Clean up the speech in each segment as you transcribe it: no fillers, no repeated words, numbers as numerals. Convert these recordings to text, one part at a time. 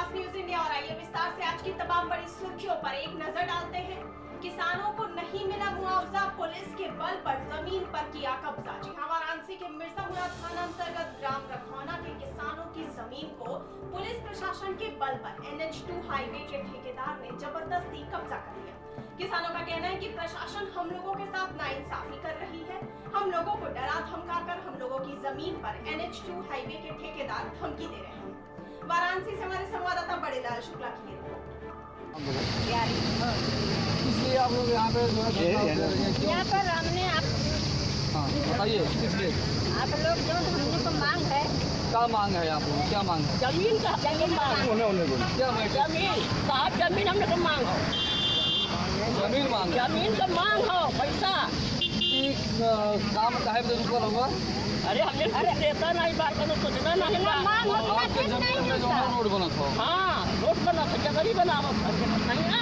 विश्वास news India और आइए विस्तार से आज की तमाम बड़ी सुर्खियों पर एक नजर डालते हैं। किसानों को नहीं मिला मुआवजा, पुलिस के बल पर जमीन पर किया कब्जा। जी हां, वाराणसी के मिर्जापुरा थाना अंतर्गत ग्राम रखौना के किसानों की जमीन को पुलिस प्रशासन के बल पर NH2 हाईवे के ठेकेदार ने जबरदस्ती कब्जा कर लिया। किसानों का कहना है कि प्रशासन हम लोगों के साथ नाइंसाफी कर रही है। हम लोगों को डरा धमकाकर हम लोगों की जमीन पर NH2 हाईवे के ठेकेदार धमकी दे रहे हैं। वाराणसी से हमारे संवाददाता बड़ेलाल शुक्ला की रिपोर्ट। इसलिए आप लोग यहाँ पे यहाँ पर हमने बताइए किसलिए आप लोग जो हमने को मांग है, क्या मांग है आप लोग, क्या मांग है? जमीन का मांग, क्या मांग? जमीन साहब, जमीन हमने को मांग हो, जमीन मांग है। जमीन का मांग हो, पैसा काम काहे पे रुकल होगा? अरे हमने कुछ देता नहीं, बात करना सोचना नहीं मांग हो। आपके जमीन में जो रोड बना था, हाँ रोड बना था, जगह ही बना नहीं ना,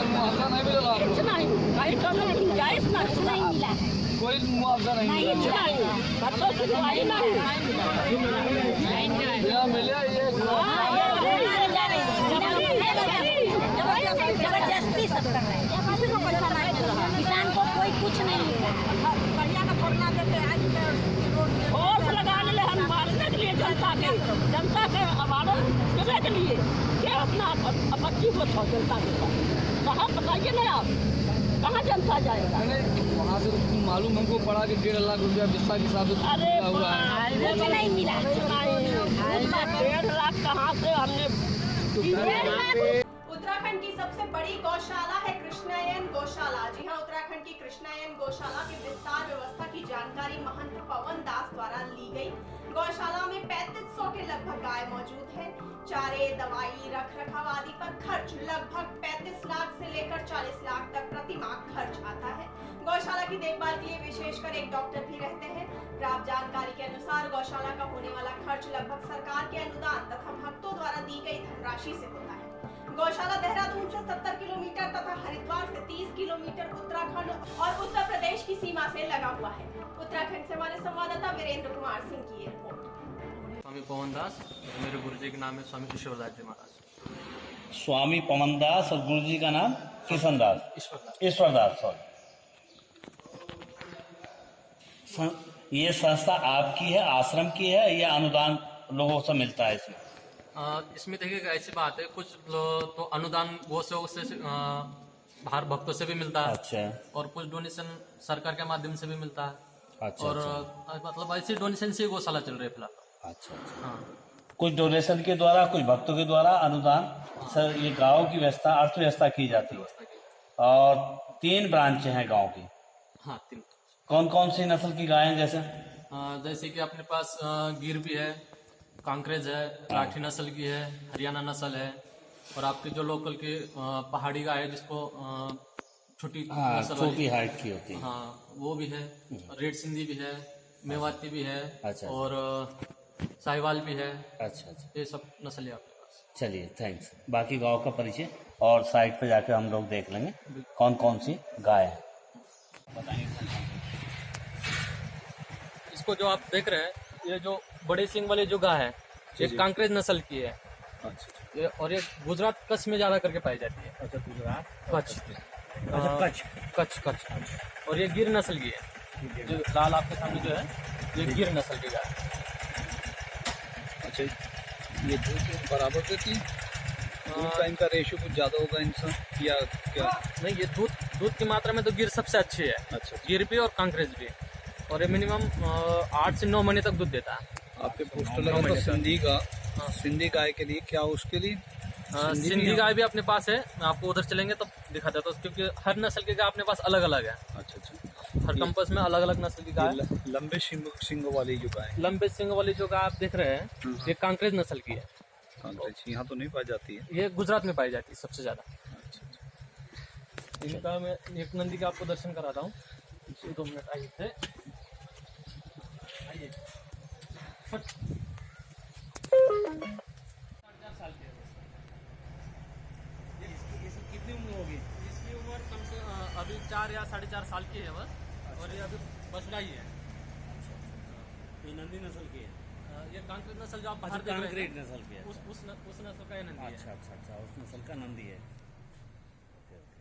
मुआवजा नहीं मिला आप कुछ लोग? नहीं, कहीं कम गुंजाइश नहीं मिला, कोई मुआवजा नहीं कुछ मिला? नहीं, मतलब सुनवाई नहीं यहाँ मिले ये जबरदस्ती सब कर रहे हैं, किसी को पैसा नहीं मिल रहा, किसान को कोई कुछ नहीं मिल रहा। बढ़िया का फोड़ना देते होश लगाने ले हम मारने के लिए जनता के हमारे देने के लिए क्या अपना आपत्ति को छो जनता के साथ कहाँ बताइए ना आप, कहाँ जनता जाएगा? वहाँ से मालूम हमको पड़ा कि 1.5 लाख रुपया बिस्सा के साथ अरे हुआ है। कुछ नहीं मिला, 1.5 लाख कहाँ से हमने उत्तराखंड की सबसे बड़ी गौशाला है कृष्णायन गौशाला। जी हां, उत्तराखंड की कृष्णायन गौशाला की विस्तार व्यवस्था की जानकारी महंत पवन दास द्वारा ली गई। गौशाला में 3500 के लगभग गाय मौजूद है। चारे, दवाई, रख रखाव आदि पर खर्च लगभग 35 लाख से लेकर 40 लाख तक प्रति माह खर्च आता है। गौशाला की देखभाल के लिए विशेषकर एक डॉक्टर भी रहते हैं। प्राप्त जानकारी के अनुसार गौशाला का होने वाला खर्च लगभग सरकार के अनुदान तथा भक्तों द्वारा दी गई धनराशि से होता है। गौशाला देहरादून से 70 किलोमीटर तथा हरिद्वार से 30 किलोमीटर उत्तराखंड और उत्तर प्रदेश की सीमा से लगा हुआ है। उत्तराखंड से हमारे संवाददाता वीरेंद्र कुमार सिंह की रिपोर्ट। स्वामी पवन दास, मेरे गुरुजी का नाम है स्वामी ईश्वरदास जी महाराज। स्वामी पवन दास और गुरु जी का नाम किशन दास, ईश्वर दास। ये संस्था आपकी है, आश्रम की है, या अनुदान लोगों से मिलता है इसमें? इसमें देखिएगा ऐसी बात है, कुछ तो अनुदान वो से बाहर भक्तों से भी मिलता है। अच्छा। और कुछ डोनेशन सरकार के माध्यम से भी मिलता है। अच्छा। और मतलब ऐसी डोनेशन से गौशाला चल रही है फिलहाल। अच्छा। हाँ, कुछ डोनेशन के द्वारा, कुछ भक्तों के द्वारा अनुदान सर ये गांव की व्यवस्था, अर्थव्यवस्था की जाती है। और 3 ब्रांच हैं गांव की। हाँ 3। कौन कौन सी नस्ल की गायें? जैसे कि अपने पास गिर भी है, कांकरेज है, राठी नस्ल की है, हरियाणा नस्ल है, और आपके जो लोकल के पहाड़ी गाय है जिसको छोटी नस्ल वाली, छोटी हाइट की होती है, हाँ वो भी है। रेड सिंधी भी है, मेवाती भी है। अच्छा। और साहिवाल भी है। अच्छा। ये सब नस्ल है आपके पास। चलिए, थैंक्स। बाकी गांव का परिचय और साइट पे जाकर हम लोग देख लेंगे कौन कौन सी गाय है। इसको जो आप देख रहे हैं, ये जो बड़े सिंह वाले जो गाय है, ये कांकरेज नस्ल की है। अच्छा। और ये गुजरात कच्छ में ज्यादा करके पाई जाती है। अच्छा, गुजरात, कच्छ। कच्छ। और ये गिर नस्ल की है, जो लाल आपके सामने जो है, ये गिर नस्ल की गाय है। अच्छा, ये दूध बराबर देती है? दूध का इनका रेशो कुछ ज्यादा होगा इनसे या क्या? नहीं, ये दूध की मात्रा में तो गिर सबसे अच्छी है। अच्छा। गिर भी और कांकरेज भी। और ये मिनिमम 8 से 9 महीने तक दूध देता है। आपके पोस्टर लगा था सिंधी का, सिंधी गाय के लिए क्या उसके लिए? सिंधी गाय भी अपने पास है, मैं आपको उधर चलेंगे तो दिखा देता हूँ, क्योंकि हर नस्ल की गाय अपने पास अलग अलग है। अच्छा। हर कैंपस में अलग अलग नस्ल की गाय। लंबे सिंगों वाली जो गाय, लंबे सिंग वाली जो गाय आप देख रहे हैं, ये कांकरेज नस्ल की है। यहाँ तो नहीं पाई जाती है? ये गुजरात में पाई जाती है सबसे ज्यादा। अच्छा। इनका मैं एक नंदी का आपको दर्शन कराता हूँ। 2 मिनट आइए थे, आइए। 4.5 साल की है। इसकी कितनी उम्र होगी? इसकी उम्र कम से अभी 4 या 4.5 साल की है बस। और ये अभी बछड़ा ही है। ये नंदी नस्ल की है। ये कांक्रेट नस्ल जो आप बाहर अच्छा, देख रहे कांक्रेट हैं, नस्ल की है। उस नस्ल का ये नंदी है। अच्छा अच्छा अच्छा, उस नस्ल का नंदी है। Okay okay.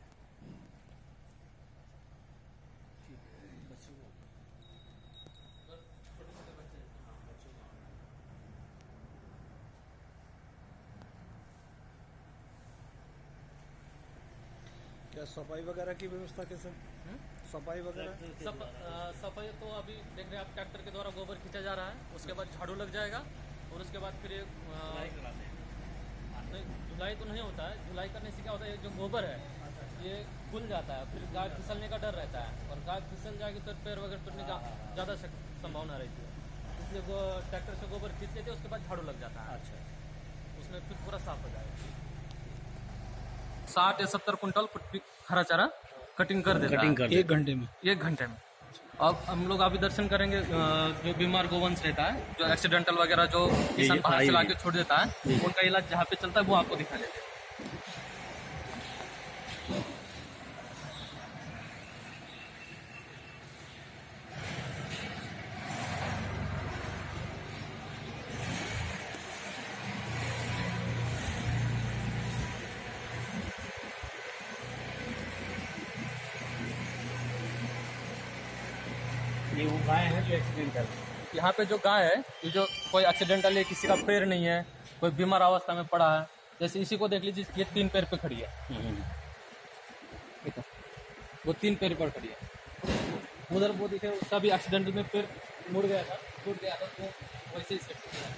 क्या सफाई वगैरह की व्यवस्था कैसे? सफाई वगैरह सफाई तो अभी देख रहे हैं आप, ट्रैक्टर के द्वारा गोबर खींचा जा रहा है, उसके बाद झाड़ू लग जाएगा और उसके बाद फिर धुलाई तो नहीं होता है। धुलाई करने से क्या होता है, ये जो गोबर है ये खुल जाता है, फिर गाय फिसलने का डर रहता है, और गाय फिसल जाएगी तो पैर वगैरह टूटने का ज़्यादा संभावना रहती है। इसलिए वो ट्रैक्टर से गोबर खींच लेते हैं, उसके बाद झाड़ू लग जाता है। अच्छा, उसमें फिर पूरा साफ हो जाएगा। 60 या 70 कुंटल हरा चारा कटिंग कर देता कटिंग है कर 1 घंटे में? 1 घंटे में। अब हम लोग अभी दर्शन करेंगे जो बीमार गोवंश रहता है, जो एक्सीडेंटल वगैरह जो किसान बाहर से लाके छोड़ देता है, उनका इलाज जहाँ पे चलता है वो आपको दिखा देते हैं। ये वो गाय है जो एक्सीडेंटल। यहाँ पे जो गाय है, ये जो कोई एक्सीडेंटल है, किसी का पैर नहीं है, कोई बीमार अवस्था में पड़ा है, जैसे इसी को देख लीजिए, ये 3 पैर पे खड़ी है, ठीक है, वो 3 पैर पर खड़ी है। उधर वो दिखे, उसका भी एक्सीडेंटल में पैर मुड़ गया था, टूट गया था, तो वैसे ही सेट हो गया।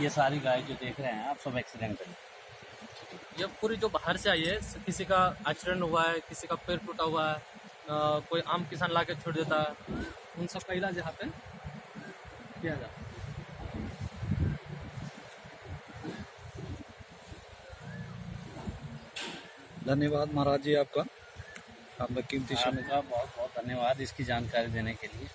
ये सारी गाय जो देख रहे हैं आप, सब एक्सीडेंटल। ये पूरी जो बाहर से आई है, किसी का एक्सीडेंट हुआ है, किसी का पैर टूटा हुआ है, कोई आम किसान ला के छोड़ देता है, उन सब का इलाज यहाँ पे किया जाता है। धन्यवाद महाराज जी आपका, आपका कीमती समय। आपका बहुत बहुत धन्यवाद इसकी जानकारी देने के लिए।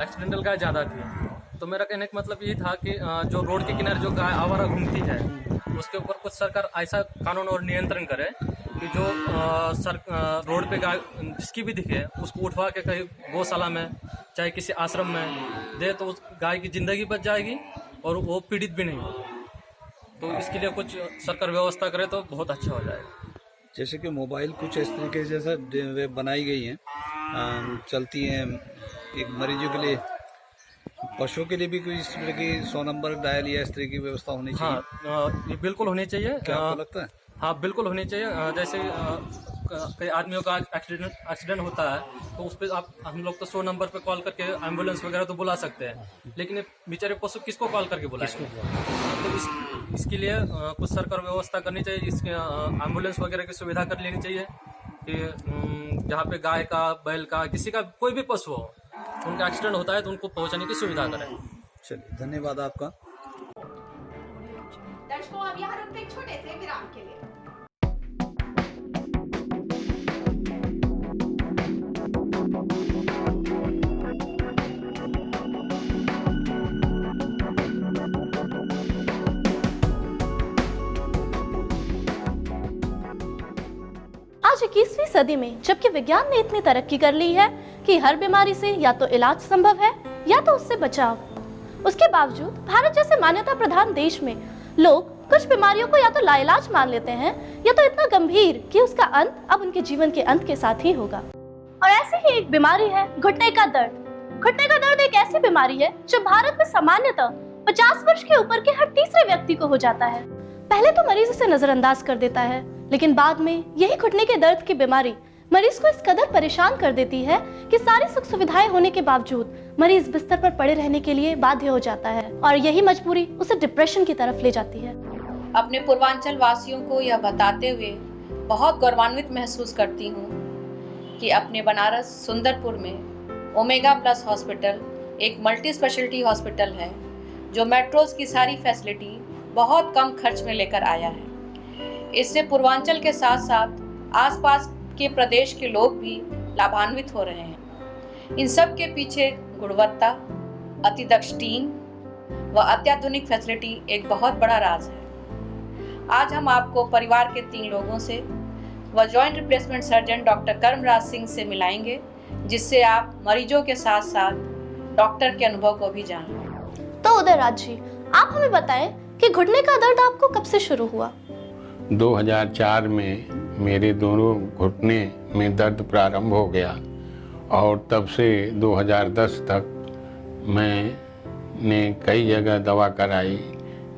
एक्सीडेंटल गाय ज़्यादा थी, तो मेरा कहने का मतलब ये था कि जो रोड के किनारे जो गाय आवारा घूमती है, उसके ऊपर कुछ सरकार ऐसा कानून और नियंत्रण करे कि जो रोड पे गाय जिसकी भी दिखे उसको उठवा के कहीं गौशाला में चाहे किसी आश्रम में दे, तो उस गाय की ज़िंदगी बच जाएगी और वो पीड़ित भी नहीं होगी। तो इसके लिए कुछ सरकार व्यवस्था करे तो बहुत अच्छा हो जाएगा। जैसे कि मोबाइल कुछ इस तरीके से जैसा वे बनाई गई हैं, चलती हैं एक मरीजों के लिए, पशुओं के लिए भी कोई इस तरह की 100 नंबर डायल या इस तरह की व्यवस्था होनी चाहिए? हाँ, ये बिल्कुल होनी चाहिए। क्या आपको लगता है? हाँ, बिल्कुल होनी चाहिए। जैसे कई आदमियों का एक्सीडेंट होता है तो उस पर हम लोग तो 100 नंबर पे कॉल करके एम्बुलेंस वगैरह तो बुला सकते हैं, लेकिन ये बेचारे पशु किसको कॉल करके बुलाएंगे? तो इसके लिए कुछ सरकार व्यवस्था करनी चाहिए, इसके एम्बुलेंस वगैरह की सुविधा कर लेनी चाहिए कि जहाँ पे गाय का, बैल का, किसी का कोई भी पशु हो, उनका एक्सीडेंट होता है तो उनको पहुंचाने की सुविधा करें। चलिए, धन्यवाद आपका। दर्शकों, अब यहाँ रुकते एक छोटे से विराम के लिए। आज 21वीं सदी में जबकि विज्ञान ने इतनी तरक्की कर ली है कि हर बीमारी से या तो इलाज संभव है या तो उससे बचाव, उसके बावजूद भारत जैसे मान्यता प्रधान देश में लोग कुछ बीमारियों को या तो लाइलाज मान लेते हैं या तो इतना गंभीर कि उसका अंत अब उनके जीवन के अंत के साथ ही होगा। और ऐसी ही एक बीमारी है घुटने का दर्द। घुटने का दर्द एक ऐसी बीमारी है जो भारत में सामान्यतः 50 वर्ष के ऊपर के हर तीसरे व्यक्ति को हो जाता है। पहले तो मरीज इसे नजरअंदाज कर देता है, लेकिन बाद में यही घुटने के दर्द की बीमारी मरीज को इस कदर परेशान कर देती है कि सारी सुख सुविधाएं होने के बावजूद मरीज बिस्तर पर पड़े रहने के लिए बाध्य हो जाता है और यही मजबूरी उसे डिप्रेशन की तरफ ले जाती है। अपने पूर्वांचल वासियों को यह बताते हुए बहुत गौरवान्वित महसूस करती हूँ कि अपने बनारस सुंदरपुर में ओमेगा प्लस हॉस्पिटल एक मल्टी स्पेशलिटी हॉस्पिटल है जो मेट्रोज की सारी फैसिलिटी बहुत कम खर्च में लेकर आया है। इससे पूर्वांचल के साथ साथ आसपास के प्रदेश के लोग भी लाभान्वित हो रहे हैं। इन सब के पीछे गुणवत्ता, अतिदक्ष टीम व अत्याधुनिक फैसिलिटी एक बहुत बड़ा राज है। आज हम आपको परिवार के 3 लोगों से व joint replacement surgeon doctor Karmraj Singh से मिलाएंगे, जिससे आप मरीजों के साथ साथ डॉक्टर के अनुभव को भी जान लें। तो उदयराज जी, आप हमें बताएं कि घुटने का दर्द आपको कब से शुरू हुआ? 2004 में मेरे दोनों घुटने में दर्द प्रारंभ हो गया और तब से 2010 तक मैंने कई जगह दवा कराई।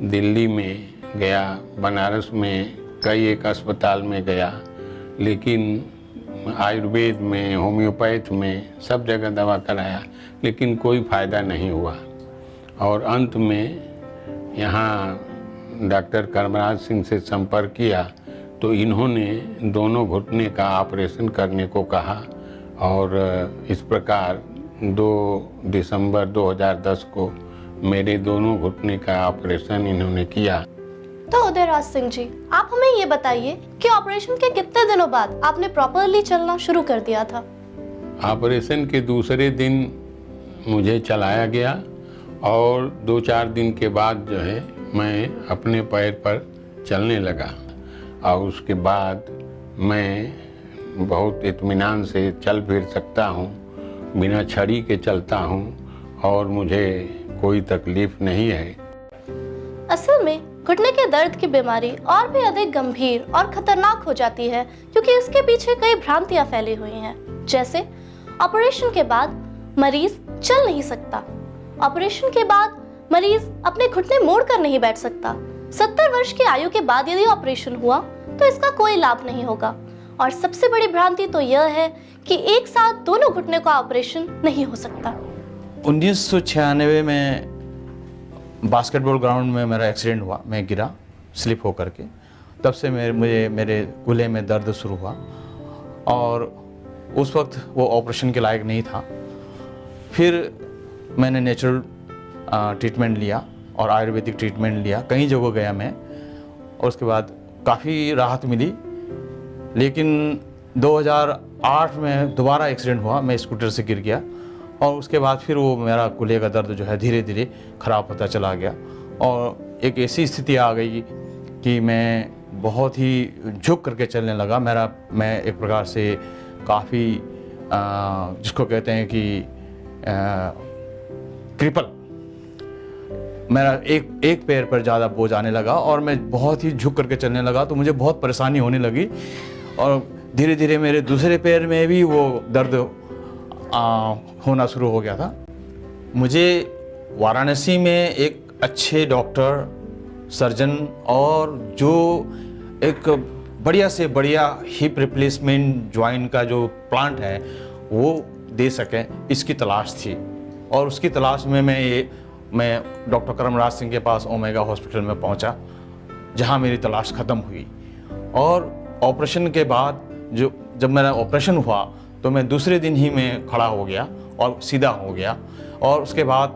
दिल्ली में गया, बनारस में कई एक अस्पताल में गया, लेकिन आयुर्वेद में, होम्योपैथ में सब जगह दवा कराया, लेकिन कोई फ़ायदा नहीं हुआ। और अंत में यहाँ डॉक्टर कर्मराज सिंह से संपर्क किया तो इन्होंने दोनों घुटने का ऑपरेशन करने को कहा और इस प्रकार 2 दिसंबर 2010 को मेरे दोनों घुटने का ऑपरेशन इन्होंने किया। तो उदयराज सिंह जी, आप हमें ये बताइए कि ऑपरेशन के कितने दिनों बाद आपने प्रॉपरली चलना शुरू कर दिया था? ऑपरेशन के दूसरे दिन मुझे चलाया गया और 2-4 दिन के बाद जो है मैं अपने पैर पर चलने लगा और उसके बाद मैं बहुत इत्मीनान से चल फिर सकता हूँ, बिना छड़ी के चलता हूँ और मुझे कोई तकलीफ नहीं है। असल में घुटने के दर्द की बीमारी और भी अधिक गंभीर और खतरनाक हो जाती है क्योंकि इसके पीछे कई भ्रांतियां फैली हुई हैं। जैसे ऑपरेशन के बाद मरीज चल नहीं सकता, ऑपरेशन के बाद मरीज अपने घुटने मोड़ कर नहीं बैठ सकता, 70 वर्ष की आयु के बाद यदि ऑपरेशन हुआ तो इसका कोई लाभ नहीं होगा, और सबसे बड़ी भ्रांति तो यह है कि एक साथ दोनों घुटने का ऑपरेशन नहीं हो सकता। 1996 में बास्केटबॉल ग्राउंड में मेरा एक्सीडेंट हुआ, मैं गिरा स्लिप होकर के। तब से मेरे गले में दर्द शुरू हुआ और उस वक्त वो ऑपरेशन के लायक नहीं था। फिर मैंने नेचुरल ट्रीटमेंट लिया और आयुर्वेदिक ट्रीटमेंट लिया, कई जगह गया मैं और उसके बाद काफ़ी राहत मिली। लेकिन 2008 में दोबारा एक्सीडेंट हुआ, मैं स्कूटर से गिर गया और उसके बाद फिर वो मेरा गले का दर्द जो है धीरे धीरे ख़राब होता चला गया और एक ऐसी स्थिति आ गई कि मैं बहुत ही झुक करके चलने लगा। मैं एक प्रकार से काफ़ी जिसको कहते हैं कि क्रिपल, मेरा एक पैर पर ज़्यादा बोझ आने लगा और मैं बहुत ही झुक करके चलने लगा, तो मुझे बहुत परेशानी होने लगी और धीरे धीरे मेरे दूसरे पैर में भी वो दर्द होना शुरू हो गया था। मुझे वाराणसी में एक अच्छे डॉक्टर, सर्जन और जो एक बढ़िया से बढ़िया हिप रिप्लेसमेंट जॉइंट का जो प्लांट है वो दे सकें, इसकी तलाश थी। और उसकी तलाश में मैं डॉक्टर कर्मराज सिंह के पास ओमेगा हॉस्पिटल में पहुंचा, जहां मेरी तलाश ख़त्म हुई। और ऑपरेशन के बाद जब मेरा ऑपरेशन हुआ तो मैं दूसरे दिन ही मैं खड़ा हो गया और सीधा हो गया। और उसके बाद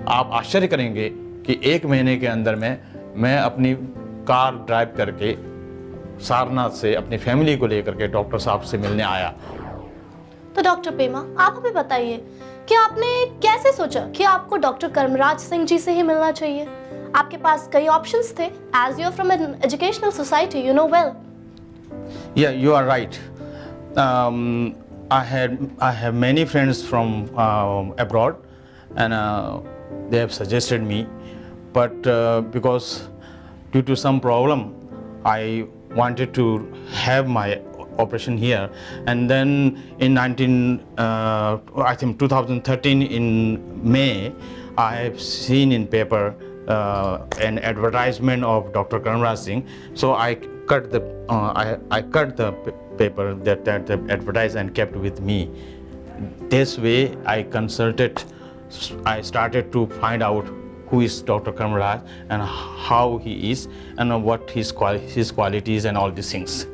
आप आश्चर्य करेंगे कि 1 महीने के अंदर में मैं अपनी कार ड्राइव करके सारनाथ से अपनी फैमिली को लेकर के डॉक्टर साहब से मिलने आया। तो डॉक्टर पेमा, आप हमें बताइए कि आपने कैसे सोचा कि आपको डॉक्टर कर्मराज सिंह जी से ही मिलना चाहिए? आपके पास कई ऑप्शंस थे, as you are from an educational society, you know well. Yeah, you are right. I have many friends from abroad, and they have suggested me, but because due to some problem, I wanted to have my operation here, and then in 2013 in May, I have seen in paper an advertisement of Dr. Karmraj Singh, so I cut the paper that the advertised and kept with me. This way I started to find out who is Dr. Karmraj and how he is and what his qualities and all these things.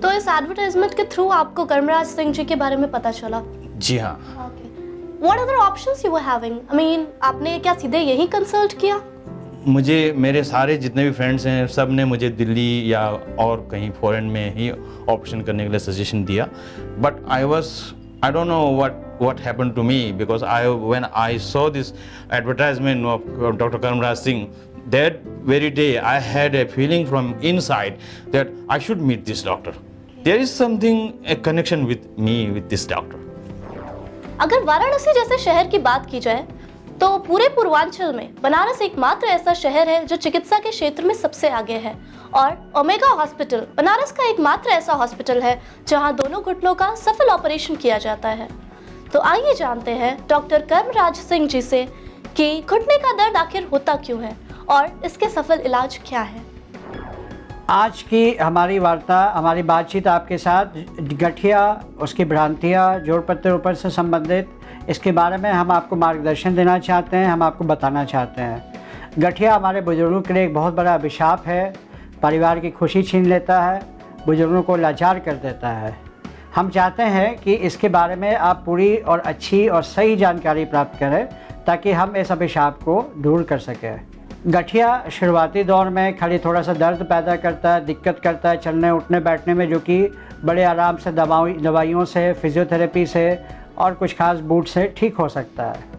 तो इस advertisement के through आपको कर्मराज सिंह जी के बारे में पता चला? जी हाँ। What other options you were having? I mean, आपने क्या सीधे यही कंसल्ट किया? मुझे मेरे सारे जितने भी फ्रेंड्स हैं सब ने मुझे दिल्ली या और कहीं फॉरेन में ही ऑपरेशन करने के लिए सजेशन दिया, but I don't know what happened to me, because when I saw this advertisement of Dr. Karmraj Singh, that very day I had a feeling from inside that I should meet this doctor. There is a connection with me with this doctor. अगर वाराणसी जैसे शहर की बात की जाए तो पूरे पूर्वांचल में बनारस एकमात्र ऐसा शहर है जो चिकित्सा के क्षेत्र में सबसे आगे है, और ओमेगा हॉस्पिटल बनारस का एकमात्र ऐसा हॉस्पिटल है जहां दोनों घुटनों का सफल ऑपरेशन किया जाता है। तो आइए जानते हैं डॉक्टर कर्मराज सिंह जी से कि घुटने का दर्द आखिर होता क्यों है और इसके सफल इलाज क्या है। आज की हमारी बातचीत आपके साथ गठिया, उसकी भ्रांतियाँ, जोड़ प्रत्यारोपण से संबंधित, इसके बारे में हम आपको मार्गदर्शन देना चाहते हैं, हम आपको बताना चाहते हैं। गठिया हमारे बुजुर्गों के लिए एक बहुत बड़ा अभिशाप है, परिवार की खुशी छीन लेता है, बुजुर्गों को लाचार कर देता है। हम चाहते हैं कि इसके बारे में आप पूरी और अच्छी और सही जानकारी प्राप्त करें ताकि हम इस अभिशाप को दूर कर सकें। गठिया शुरुआती दौर में खाली थोड़ा सा दर्द पैदा करता है, दिक्कत करता है चलने उठने बैठने में, जो कि बड़े आराम से दवाइयों से, फिजियोथेरेपी से और कुछ खास बूट से ठीक हो सकता है।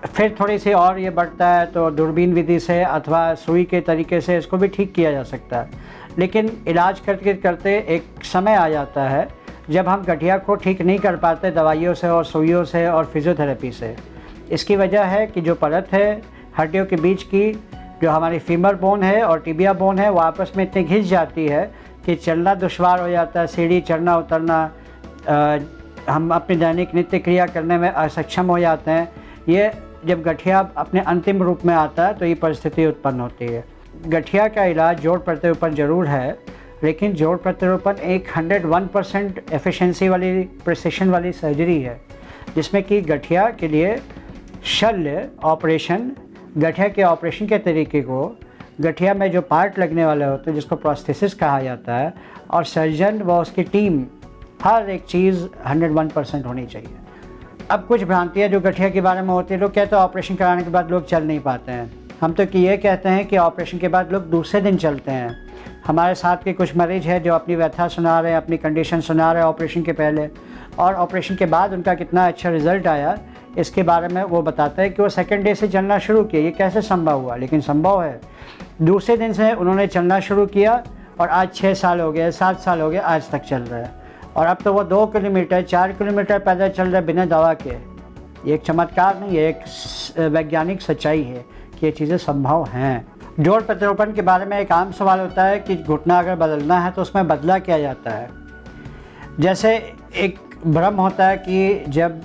फिर थोड़ी सी और ये बढ़ता है तो दूरबीन विधि से अथवा सुई के तरीके से इसको भी ठीक किया जा सकता है। लेकिन इलाज करते करते एक समय आ जाता है जब हम गठिया को ठीक नहीं कर पाते दवाइयों से और सुइयों से और फिजियोथेरेपी से। इसकी वजह है कि जो परत है हड्डियों के बीच की, जो हमारी फीमर बोन है और टिबिया बोन है, वो आपस में इतनी घिस जाती है कि चलना दुश्वार हो जाता है, सीढ़ी चढ़ना उतरना, हम अपनी दैनिक नित्य क्रिया करने में असक्षम हो जाते हैं। ये जब गठिया अपने अंतिम रूप में आता है तो ये परिस्थिति उत्पन्न होती है। गठिया का इलाज जोड़ प्रत्यारोपण जरूर है, लेकिन जोड़ प्रत्यारोपण एक 101% एफिशिएंसी वाली, प्रिसिशन वाली सर्जरी है, जिसमें कि गठिया के लिए शल्य ऑपरेशन, गठिया के ऑपरेशन के तरीके को, गठिया में जो पार्ट लगने वाले होते हैं जिसको प्रोस्थेसिस कहा जाता है, और सर्जन व उसकी टीम, हर एक चीज़ 101% होनी चाहिए। अब कुछ भ्रांतियाँ जो गठिया के बारे में होती है, लोग कहते हैं ऑपरेशन कराने के बाद लोग चल नहीं पाते हैं। हम तो ये कहते हैं कि ऑपरेशन के बाद लोग दूसरे दिन चलते हैं। हमारे साथ के कुछ मरीज हैं जो अपनी व्यथा सुना रहे हैं, अपनी कंडीशन सुना रहे हैं ऑपरेशन के पहले, और ऑपरेशन के बाद उनका कितना अच्छा रिजल्ट आया इसके बारे में वो बताते हैं कि वो सेकंड डे से चलना शुरू किया। ये कैसे संभव हुआ? लेकिन संभव है। दूसरे दिन से उन्होंने चलना शुरू किया और आज 6 साल हो गए, 7 साल हो गए, आज तक चल रहा है। और अब तो वो 2 किलोमीटर 4 किलोमीटर पैदल चल रहे बिना दवा के। ये एक चमत्कार नहीं, ये एक वैज्ञानिक सच्चाई है कि ये चीज़ें संभव हैं। जोड़ प्रत्यारोपण के बारे में एक आम सवाल होता है कि घुटना अगर बदलना है तो उसमें बदला क्या जाता है। जैसे एक भ्रम होता है कि जब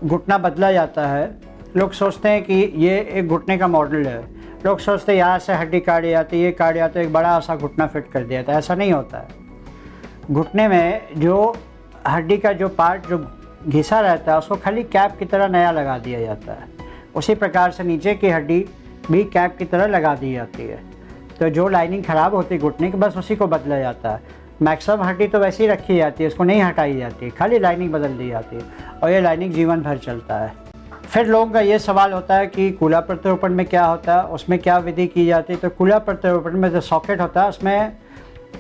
घुटना बदला जाता है, लोग सोचते हैं कि ये एक घुटने का मॉडल है। लोग सोचते हैं यहाँ से हड्डी काटी जाती है, काट जाती है, एक बड़ा सा घुटना फिट कर दिया था। ऐसा नहीं होता है। घुटने में जो हड्डी का जो पार्ट जो घिसा रहता है उसको खाली कैप की तरह नया लगा दिया जाता है। उसी प्रकार से नीचे की हड्डी भी कैप की तरह लगा दी जाती है। तो जो लाइनिंग ख़राब होती है घुटने की, बस उसी को बदला जाता है। मैक्सिमम हड्डी तो वैसे ही रखी जाती है, उसको नहीं हटाई जाती, खाली लाइनिंग बदल दी जाती है और ये लाइनिंग जीवन भर चलता है। फिर लोगों का ये सवाल होता है कि कूल्हा प्रत्यारोपण में क्या होता है, उसमें क्या विधि की जाती है। तो कूल्हा प्रत्यारोपण में जो सॉकेट होता है उसमें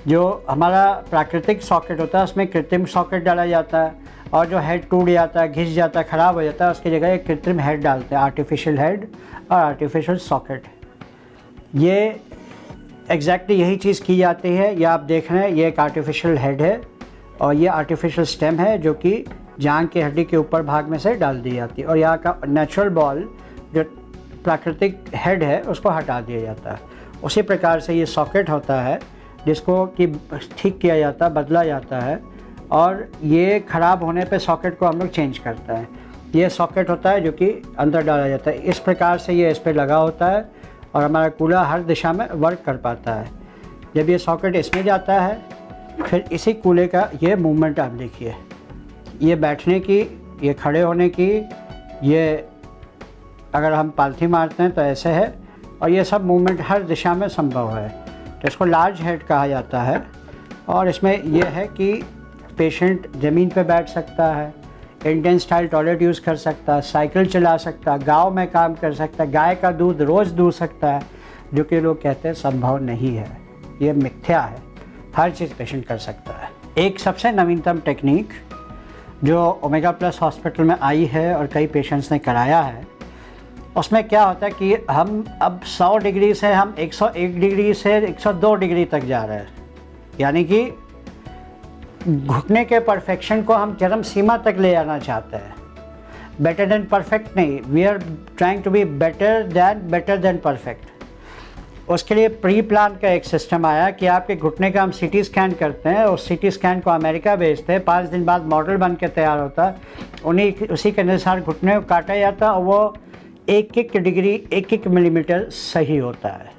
जो हमारा प्राकृतिक सॉकेट होता है उसमें कृत्रिम सॉकेट डाला जाता है, और जो हेड टूट जाता है, घिस जाता है, ख़राब हो जाता है, उसकी जगह एक कृत्रिम हेड डालते हैं, आर्टिफिशियल हेड और आर्टिफिशियल सॉकेट। ये एग्जैक्टली यही चीज़ की जाती है। ये आप देख रहे हैं, ये एक आर्टिफिशियल हेड है और ये आर्टिफिशियल स्टेम है जो कि जांघ की हड्डी के ऊपर भाग में से डाल दी जाती है, और यहाँ का नेचुरल बॉल जो प्राकृतिक हेड है उसको हटा दिया जाता है। उसी प्रकार से ये सॉकेट होता है जिसको कि ठीक किया जाता है, बदला जाता है, और ये ख़राब होने पे सॉकेट को हम लोग चेंज करते हैं। ये सॉकेट होता है जो कि अंदर डाला जाता है। इस प्रकार से ये इस पर लगा होता है और हमारा कूल्हा हर दिशा में वर्क कर पाता है। जब ये सॉकेट इसमें जाता है, फिर इसी कूल्हे का ये मूवमेंट आप देखिए, ये बैठने की, ये खड़े होने की, ये अगर हम पालथी मारते हैं तो ऐसे है, और ये सब मूवमेंट हर दिशा में संभव है। तो इसको लार्ज हेड कहा जाता है। और इसमें यह है कि पेशेंट ज़मीन पे बैठ सकता है, इंडियन स्टाइल टॉयलेट यूज़ कर सकता है, साइकिल चला सकता है, गांव में काम कर सकता है, गाय का दूध रोज़ दूह सकता है, जो कि लोग कहते हैं संभव नहीं है, ये मिथ्या है। हर चीज़ पेशेंट कर सकता है। एक सबसे नवीनतम टेक्निक जो ओमेगा प्लस हॉस्पिटल में आई है और कई पेशेंट्स ने कराया है, उसमें क्या होता है कि हम अब 100 डिग्री से हम 101 डिग्री से 102 डिग्री तक जा रहे हैं, यानी कि घुटने के परफेक्शन को हम चरम सीमा तक ले जाना चाहते हैं। बेटर देन परफेक्ट नहीं, we are trying to be better than perfect. उसके लिए प्री प्लान का एक सिस्टम आया कि आपके घुटने का हम सीटी स्कैन करते हैं और सीटी स्कैन को अमेरिका भेजते हैं, 5 दिन बाद मॉडल बन के तैयार होता है, उसी के अनुसार घुटने को काटा जाता है और वो एक डिग्री 1 मिलीमीटर सही होता है।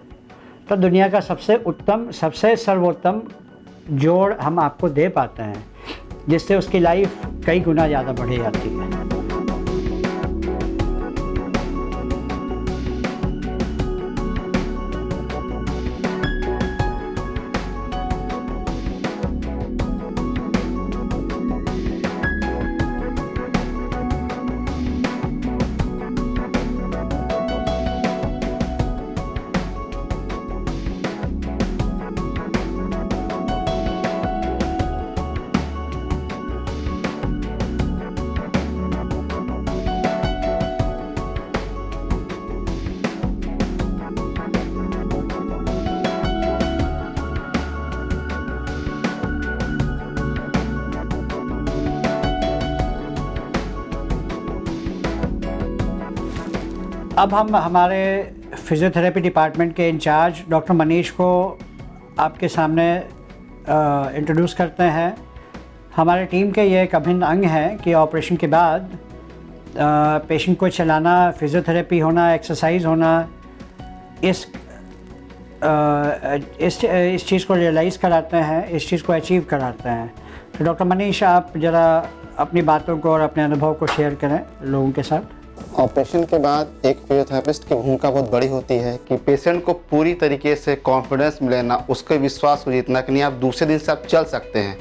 तो दुनिया का सबसे उत्तम, सबसे सर्वोत्तम जोड़ हम आपको दे पाते हैं, जिससे उसकी लाइफ कई गुना ज़्यादा बढ़ जाती है। अब हम हमारे फिजियोथेरेपी डिपार्टमेंट के इंचार्ज डॉक्टर मनीष को आपके सामने इंट्रोड्यूस करते हैं। हमारे टीम के ये एक अभिन्न अंग है कि ऑपरेशन के बाद पेशेंट को चलाना, फिजियोथेरेपी होना, एक्सरसाइज होना, इस चीज़ को रियलाइज़ कराते हैं, इस चीज़ को अचीव कराते हैं। तो डॉक्टर मनीष, आप ज़रा अपनी बातों को और अपने अनुभव को शेयर करें लोगों के साथ। ऑपरेशन के बाद एक फिजियोथेरेपिस्ट की भूमिका बहुत बड़ी होती है कि पेशेंट को पूरी तरीके से कॉन्फिडेंस मिले ना, उसके विश्वास को जीतना कि नहीं आप दूसरे दिन से आप चल सकते हैं,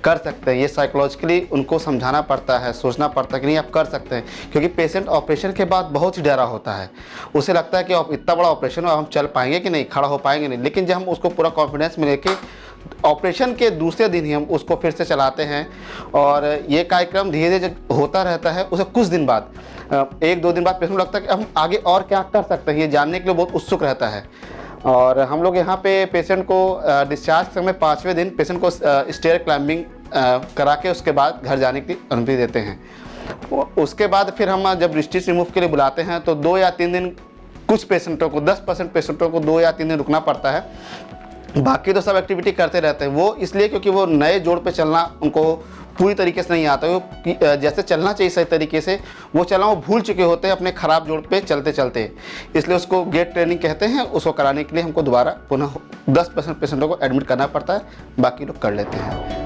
कर सकते हैं। ये साइकोलॉजिकली उनको समझाना पड़ता है, सोचना पड़ता है कि नहीं आप कर सकते हैं, क्योंकि पेशेंट ऑपरेशन के बाद बहुत ही डरा होता है। उसे लगता है कि इतना बड़ा ऑपरेशन हो, हम चल पाएंगे कि नहीं, खड़ा हो पाएंगे नहीं। लेकिन जब हम उसको पूरा कॉन्फिडेंस मिले कि ऑपरेशन के दूसरे दिन ही हम उसको फिर से चलाते हैं, और ये कार्यक्रम धीरे धीरे होता रहता है, उसे कुछ दिन बाद 1-2 दिन बाद पेशेंट लगता है कि हम आगे और क्या कर सकते हैं, ये जानने के लिए बहुत उत्सुक रहता है। और हम लोग यहाँ पे पेशेंट को डिस्चार्ज समय 5वें दिन पेशेंट को स्टेयर क्लाइंबिंग करा के उसके बाद घर जाने की अनुमति देते हैं। उसके बाद फिर हम जब स्टिच रिमूव के लिए बुलाते हैं तो 2 या 3 दिन, कुछ पेशेंटों को 10% पेशेंटों को 2 या 3 दिन रुकना पड़ता है, बाकी तो सब एक्टिविटी करते रहते हैं। वो इसलिए क्योंकि वो नए जोड़ पे चलना उनको पूरी तरीके से नहीं आता, वो जैसे चलना चाहिए सही तरीके से वो चलना वो भूल चुके होते हैं अपने ख़राब जोड़ पे चलते चलते। इसलिए उसको गेट ट्रेनिंग कहते हैं। उसको कराने के लिए हमको दोबारा पुनः 10% पेशेंटों को एडमिट करना पड़ता है, बाकी लोग कर लेते हैं।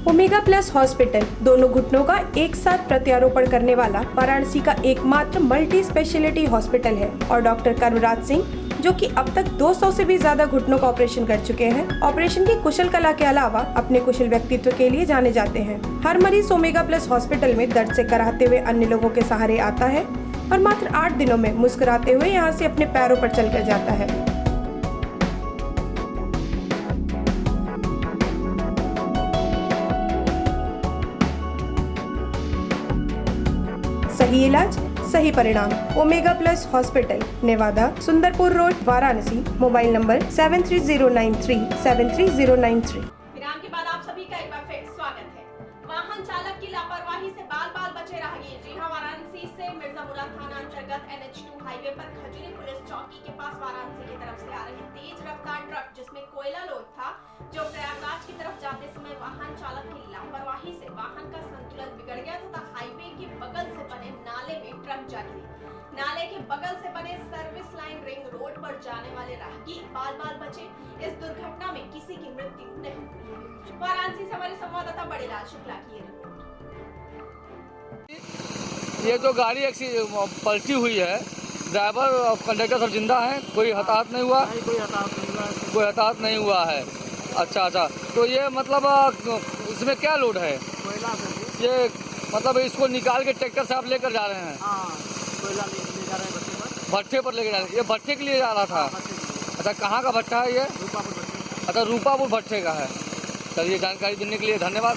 ओमेगा प्लस हॉस्पिटल दोनों घुटनों का एक साथ प्रत्यारोपण करने वाला वाराणसी का एकमात्र मल्टी स्पेशलिटी हॉस्पिटल है और डॉक्टर कर्मराज सिंह जो कि अब तक 200 से भी ज्यादा घुटनों का ऑपरेशन कर चुके हैं। ऑपरेशन की कुशल कला के अलावा अपने कुशल व्यक्तित्व के लिए जाने जाते हैं। हर मरीज ओमेगा प्लस हॉस्पिटल में दर्द से कराहते हुए अन्य लोगों के सहारे आता है और मात्र 8 दिनों में मुस्कुराते हुए यहाँ से अपने पैरों पर चलकर जाता है। सही इलाज, सही परिणाम। Omega Plus Hospital, Nevada, Sundarpur road, Varanasi. Mobile number 7309373093। विराम के बाद आप सभी का एक बार फिर स्वागत है। वाहन चालक की लापरवाही से बाल बाल बचे राहगीर। जी हां, वाराणसी से मिर्जापुरा थाना अंतर्गत NH2 हाईवे पर खजूरी पुलिस चौकी के पास वाराणसी की तरफ से आ रही तेज रफ्तार ट्रक जिसमें कोयला लोड था, जो प्रयागराज की तरफ जाते समय वाहन चालक की लापरवाही से वाहन का संतुलन बिगड़ गया तथा हाईवे के बगल से बने नाले में ट्रक जा गिरी। नाले के बगल से बने सर्विस लाइन रिंग रोड पर जाने वाले राहगीर बाल बाल बचे। इस दुर्घटना में किसी की मृत्यु नहीं हुई। वाराणसी से हमारे संवाददाता बड़ेलाल शुक्ला की रिपोर्ट। ये जो गाड़ी पलटी हुई है, ड्राइवर और कंडक्टर सब जिंदा हैं, कोई हताहत नहीं हुआ? कोई हताहत नहीं हुआ है। अच्छा, तो ये मतलब इसमें क्या लोड है? कोयला। ये मतलब इसको निकाल के ट्रैक्टर से आप लेकर जा रहे हैं? कोयला ले जा रहे हैं भट्ठे पर लेकर जा रहे हैं। ये भट्ठे के लिए जा रहा था? अच्छा, कहाँ का भट्ठा है ये? रूपापुर भट्ठे। अच्छा, रूपापुर भट्ठे का है। चलिए, जानकारी देने के लिए धन्यवाद।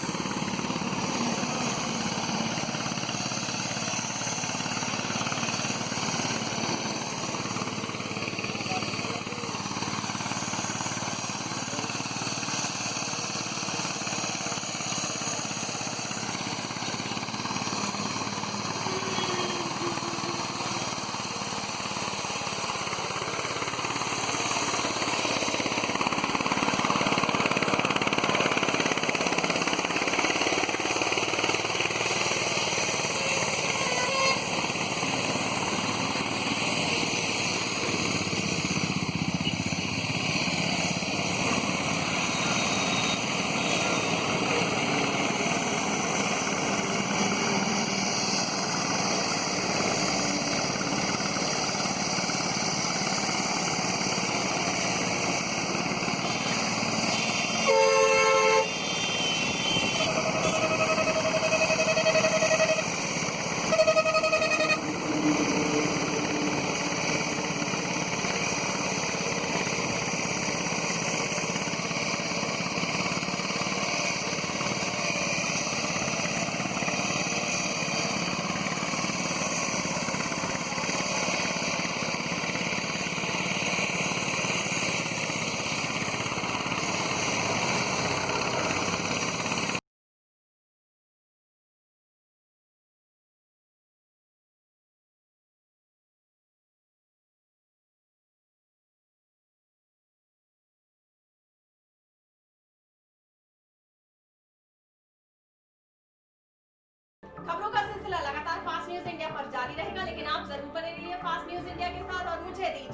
खबरों का सिलसिला लगातार फास्ट न्यूज इंडिया पर जारी रहेगा, लेकिन आप जरूर बने रहिए फास्ट न्यूज इंडिया के साथ और मुझे दीजिए